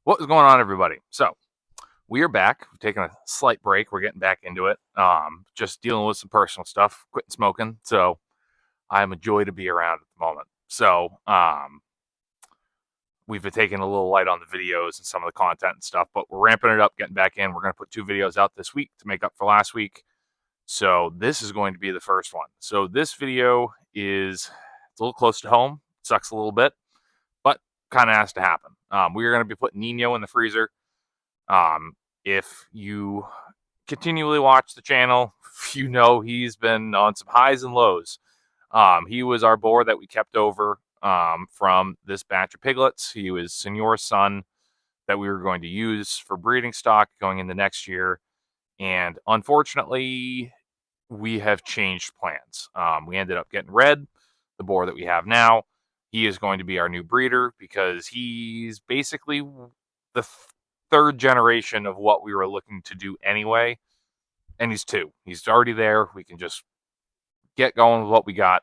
What is going on, everybody? So we are back. We've taken a slight break. We're getting back into it. Just dealing with some personal stuff, quitting smoking. So I'm a joy to be around at the moment. So we've been taking a little light on the videos and some of the content and stuff, but we're ramping it up, getting back in. We're going to put 2 videos out this week to make up for last week. So this is going to be the first one. So this video is it's a little close to home. Sucks a little bit, but kind of has to happen. We are going to be putting Niño in the freezer. If you continually watch the channel, you know he's been on some highs and lows. He was our boar that we kept over from this batch of piglets. He was Senor's son that we were going to use for breeding stock going into next year. And unfortunately, we have changed plans. We ended up getting Red, the boar that we have now. He is going to be our new breeder because he's basically the third generation of what we were looking to do anyway. And he's 2. He's already there. We can just get going with what we got.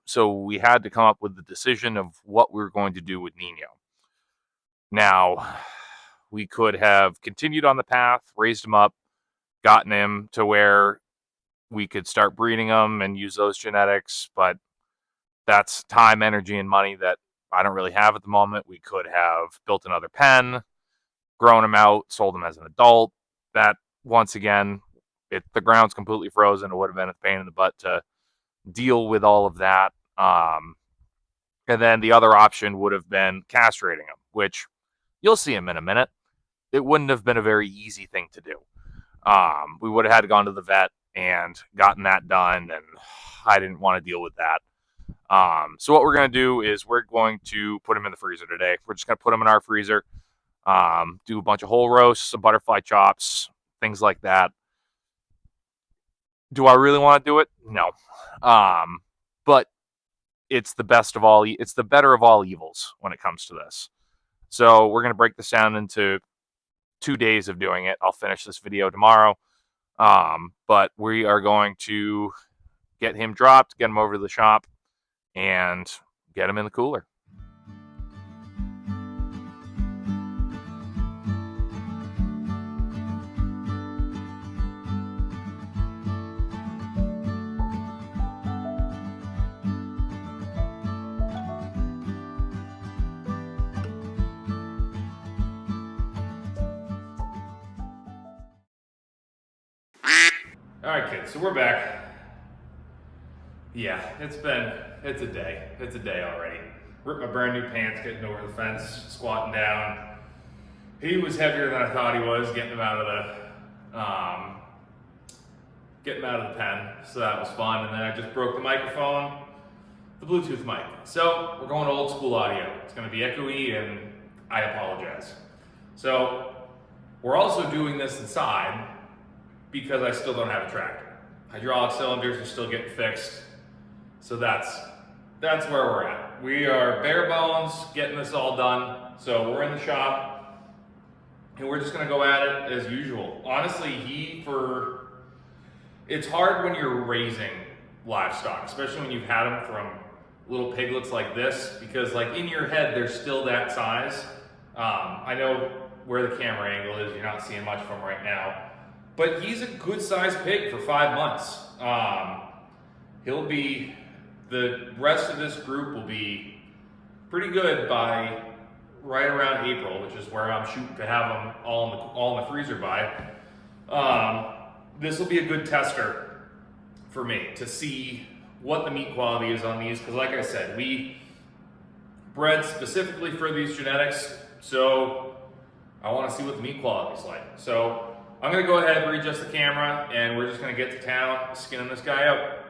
So we had to come up with the decision of what we were going to do with Niño. Now, we could have continued on the path, raised him up, gotten him to where we could start breeding him and use those genetics, but that's time, energy, and money that I don't really have at the moment. We could have built another pen, grown him out, sold him as an adult. That, once again, the ground's completely frozen. It would have been a pain in the butt to deal with all of that. And then the other option would have been castrating him, which you'll see him in a minute. It wouldn't have been a very easy thing to do. We would have had to gone to the vet and gotten that done, and I didn't want to deal with that. So what we're going to do is we're going to put him in the freezer today. We're just going to put him in our freezer, do a bunch of whole roasts, some butterfly chops, things like that. Do I really want to do it? No. But it's the best of all. It's the better of all evils when it comes to this. So we're going to break this down into 2 days of doing it. I'll finish this video tomorrow. But we are going to get him dropped, get him over to the shop, and get him in the cooler. All right, kids, so we're back. Yeah, it's a day. It's a day already. Ripped my brand new pants, getting over the fence, squatting down. He was heavier than I thought he was, getting him out of the pen, so that was fun. And then I just broke the microphone, the Bluetooth mic. So we're going old school audio. It's gonna be echoey, and I apologize. So we're also doing this inside because I still don't have a tractor. Hydraulic cylinders are still getting fixed. So that's where we're at. We are bare bones getting this all done. So we're in the shop and we're just gonna go at it as usual. Honestly, it's hard when you're raising livestock, especially when you've had them from little piglets like this, because like in your head, they're still that size. I know where the camera angle is, you're not seeing much from right now. But he's a good sized pig for 5 months. The rest of this group will be pretty good by right around April, which is where I'm shooting to have them all in the freezer by. This will be a good tester for me to see what the meat quality is on these, because like I said, we bred specifically for these genetics, so I want to see what the meat quality is like. So I'm going to go ahead and readjust the camera, and we're just going to get to town skinning this guy out.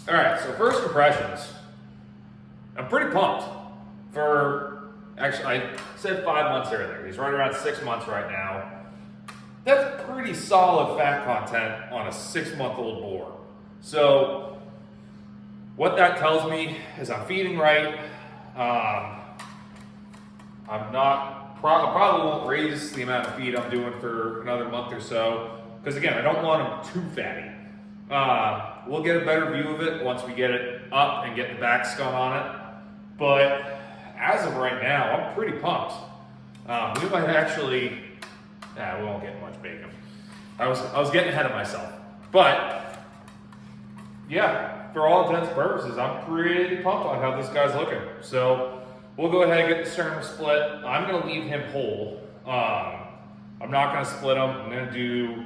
All right, so first impressions. I'm pretty pumped. Actually, I said 5 months earlier. He's running around 6 months right now. That's pretty solid fat content on a 6-month-old boar. So what that tells me is I'm feeding right. I probably won't raise the amount of feed I'm doing for another month or so, because again, I don't want him too fatty. We'll get a better view of it once we get it up and get the back scum on it. But as of right now, I'm pretty pumped. We might actually, we won't get much bacon. I was getting ahead of myself. But yeah, for all intents and purposes, I'm pretty pumped on how this guy's looking. So we'll go ahead and get the sternum split. I'm gonna leave him whole. I'm not gonna split him. I'm gonna do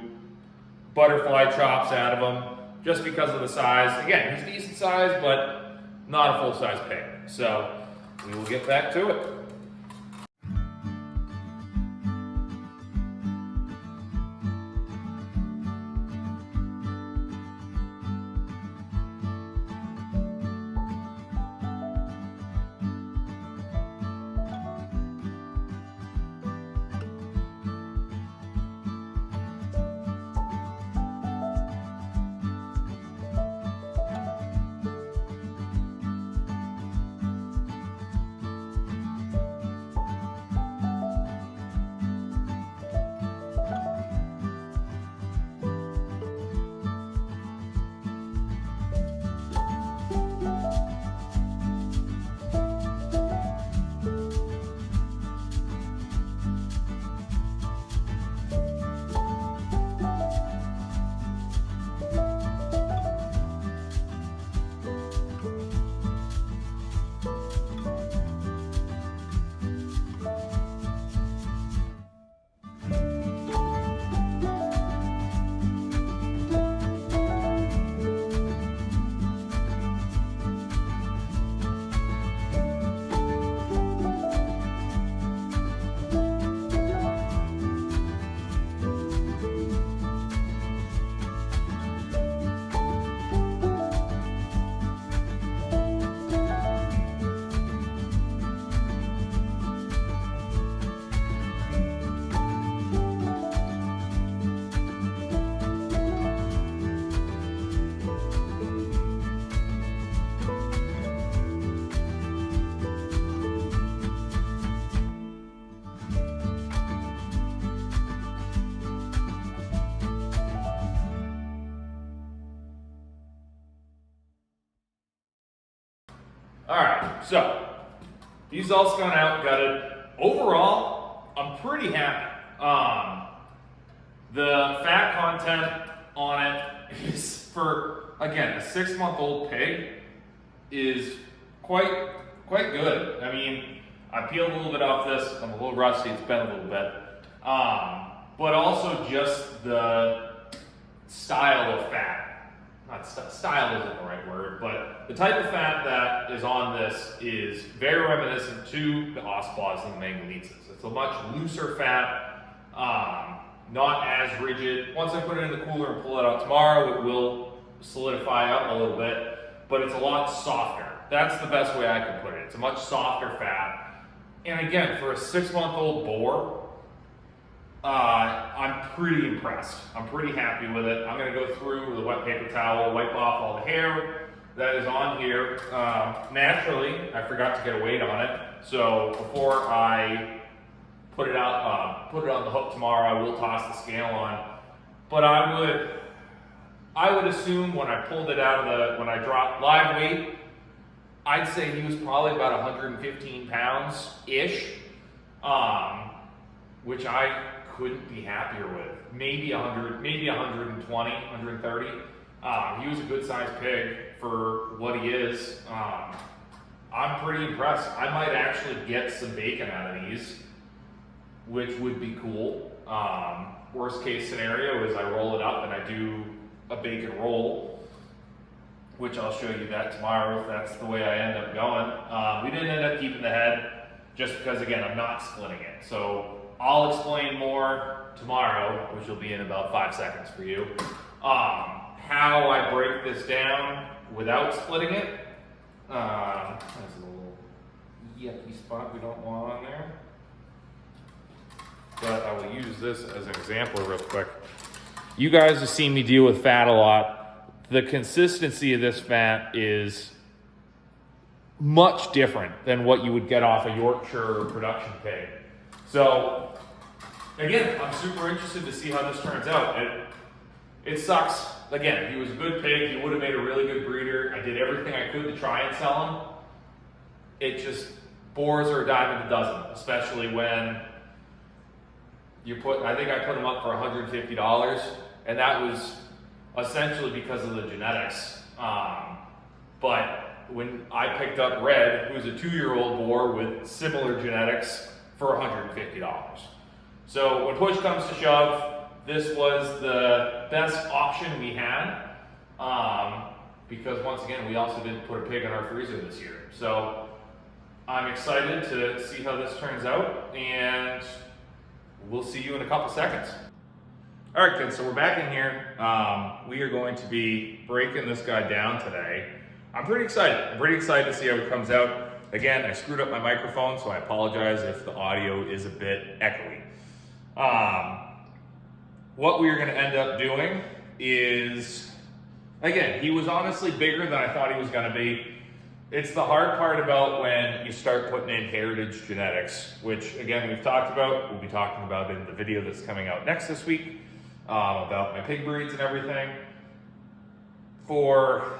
butterfly chops out of him just because of the size. Again, he's decent size, but not a full-size pig. So we will get back to it. All right, so he's all spun out, gutted. Overall, I'm pretty happy. The fat content on it is, for, again, a 6-month-old pig, is quite good. I mean, I peeled a little bit off this. I'm a little rusty, it's been a little bit. But also just the style of fat. Style isn't the right word, but the type of fat that is on this is very reminiscent to the Osplaws and the Mangalitzas. It's a much looser fat, not as rigid. Once I put it in the cooler and pull it out tomorrow, it will solidify up a little bit, but it's a lot softer. That's the best way I can put it. It's a much softer fat. And again, for a 6-month-old boar, I'm pretty impressed. I'm pretty happy with it. I'm going to go through with a wet paper towel, wipe off all the hair that is on here. Naturally, I forgot to get a weight on it, so before I put it out, put it on the hook tomorrow, I will toss the scale on. But I would assume when I pulled it out of when I dropped live weight, I'd say he was probably about 115 pounds ish, which I couldn't be happier with. Maybe 100, maybe 120, 130. He was a good sized pig for what he is. I'm pretty impressed. I might actually get some bacon out of these, which would be cool. Worst case scenario is I roll it up and I do a bacon roll, which I'll show you that tomorrow if that's the way I end up going. We didn't end up keeping the head just because, again, I'm not splitting it. So I'll explain more tomorrow, which will be in about 5 seconds for you. How I break this down without splitting it. There's a little yucky spot we don't want on there. But I will use this as an example real quick. You guys have seen me deal with fat a lot. The consistency of this fat is much different than what you would get off a Yorkshire production pig. So again, I'm super interested to see how this turns out. It sucks. Again, he was a good pig. He would have made a really good breeder. I did everything I could to try and sell him. It just, boars are a dime a dozen, especially when I think I put him up for $150, and that was essentially because of the genetics. But when I picked up Red, who's a 2-year-old boar with similar genetics, for $150. So when push comes to shove, this was the best option we had, because once again, we also didn't put a pig in our freezer this year. So I'm excited to see how this turns out, and we'll see you in a couple seconds. All right, kids, so we're back in here. We are going to be breaking this guy down today. I'm pretty excited. I'm pretty excited to see how it comes out. Again, I screwed up my microphone, so I apologize if the audio is a bit echoey. What we are going to end up doing is, again, he was honestly bigger than I thought he was going to be. It's the hard part about when you start putting in heritage genetics, which again, we've talked about. We'll be talking about in the video that's coming out next this week, about my pig breeds and everything. For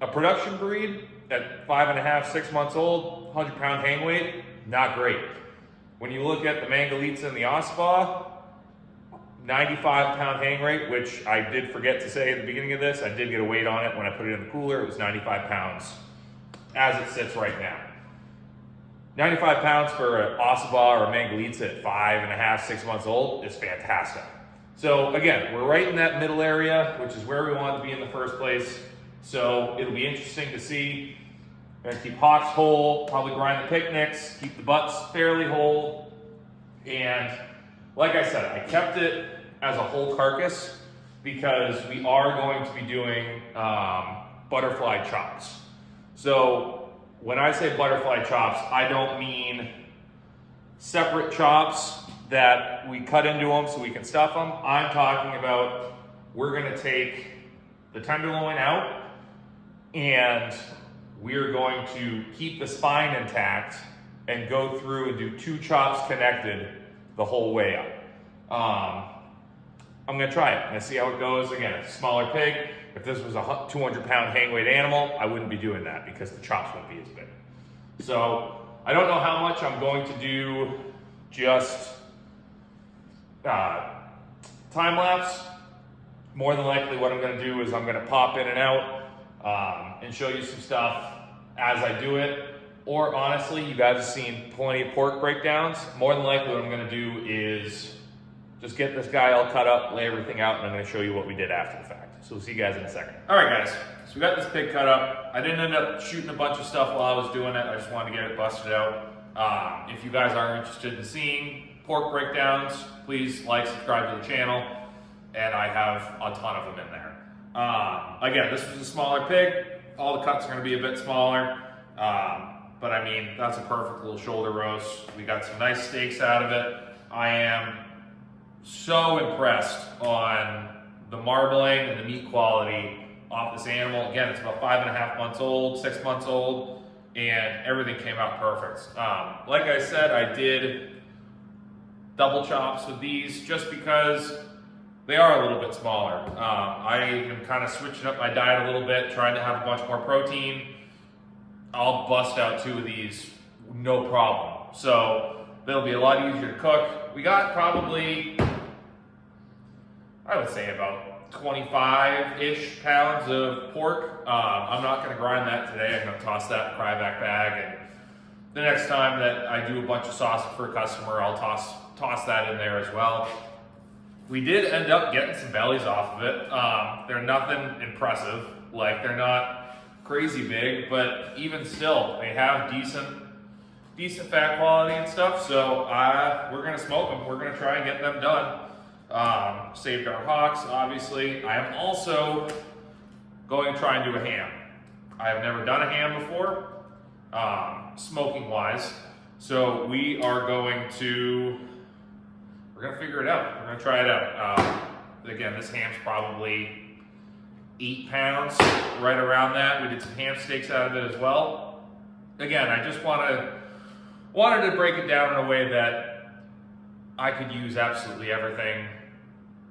a production breed at 5.5, 6 months old, 100-pound hang weight, not great. When you look at the Mangalitsa and the Ospa, 95-pound hang rate, which I did forget to say at the beginning of this. I did get a weight on it when I put it in the cooler. It was 95 pounds as it sits right now. 95 pounds for an Ospa or a Mangalitsa at 5.5, 6 months old is fantastic. So again, we're right in that middle area, which is where we wanted to be in the first place. So it'll be interesting to see. I'm gonna keep hocks whole, probably grind the picnics, keep the butts fairly whole. And like I said, I kept it as a whole carcass because we are going to be doing butterfly chops. So when I say butterfly chops, I don't mean separate chops that we cut into them so we can stuff them. I'm talking about, we're gonna take the tenderloin out and we're going to keep the spine intact and go through and do 2 chops connected the whole way up. I'm gonna try it. I'm gonna see how it goes. Again, it's a smaller pig. If this was a 200-pound hang weight animal, I wouldn't be doing that because the chops won't be as big. So I don't know how much I'm going to do just time lapse. More than likely what I'm gonna do is I'm gonna pop in and out and show you some stuff as I do it. Or honestly, you guys have seen plenty of pork breakdowns. More than likely what I'm gonna do is just get this guy all cut up, lay everything out, and I'm gonna show you what we did after the fact. So we'll see you guys in a second. All right, guys, so we got this pig cut up. I didn't end up shooting a bunch of stuff while I was doing it. I just wanted to get it busted out. If you guys are interested in seeing pork breakdowns, please like, subscribe to the channel, and I have a ton of them in there. Again, this was a smaller pig. All the cuts are gonna be a bit smaller. But I mean, that's a perfect little shoulder roast. We got some nice steaks out of it. I am so impressed on the marbling and the meat quality off this animal. Again, it's about 5.5 months old, 6 months old, and everything came out perfect. Like I said, I did double chops with these just because they are a little bit smaller. I am kind of switching up my diet a little bit, trying to have a bunch more protein. I'll bust out 2 of these, no problem. So they'll be a lot easier to cook. We got probably, I would say about 25-ish pounds of pork. I'm not gonna grind that today. I'm gonna toss that in a cryovac bag, and the next time that I do a bunch of sausage for a customer, I'll toss that in there as well. We did end up getting some bellies off of it. They're nothing impressive. Like, they're not crazy big, but even still, they have decent fat quality and stuff. So we're gonna smoke them. We're gonna try and get them done. Saved our hocks, obviously. I am also going to try and do a ham. I have never done a ham before, smoking wise. So we're gonna figure it out. We're gonna try it out. Again, this ham's probably 8 pounds, right around that. We did some ham steaks out of it as well. Again, I just wanted to break it down in a way that I could use absolutely everything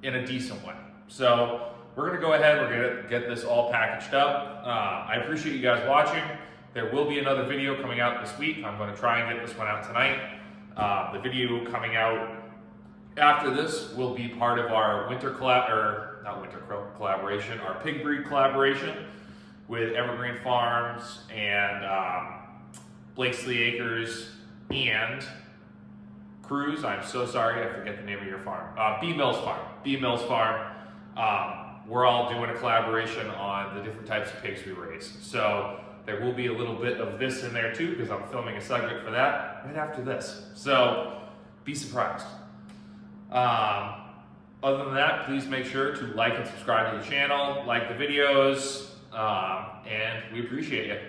in a decent way. So we're gonna go ahead, we're gonna get this all packaged up. I appreciate you guys watching. There will be another video coming out this week. I'm gonna try and get this one out tonight. The video coming out after this will be part of our collaboration, our pig breed collaboration with Evergreen Farms and Blakesley Acres and Cruz. I'm so sorry, I forget the name of your farm. B Mills Farm. We're all doing a collaboration on the different types of pigs we raise. So there will be a little bit of this in there too, because I'm filming a segment for that right after this. So be surprised. Other than that, please make sure to like and subscribe to the channel, like the videos, and we appreciate you.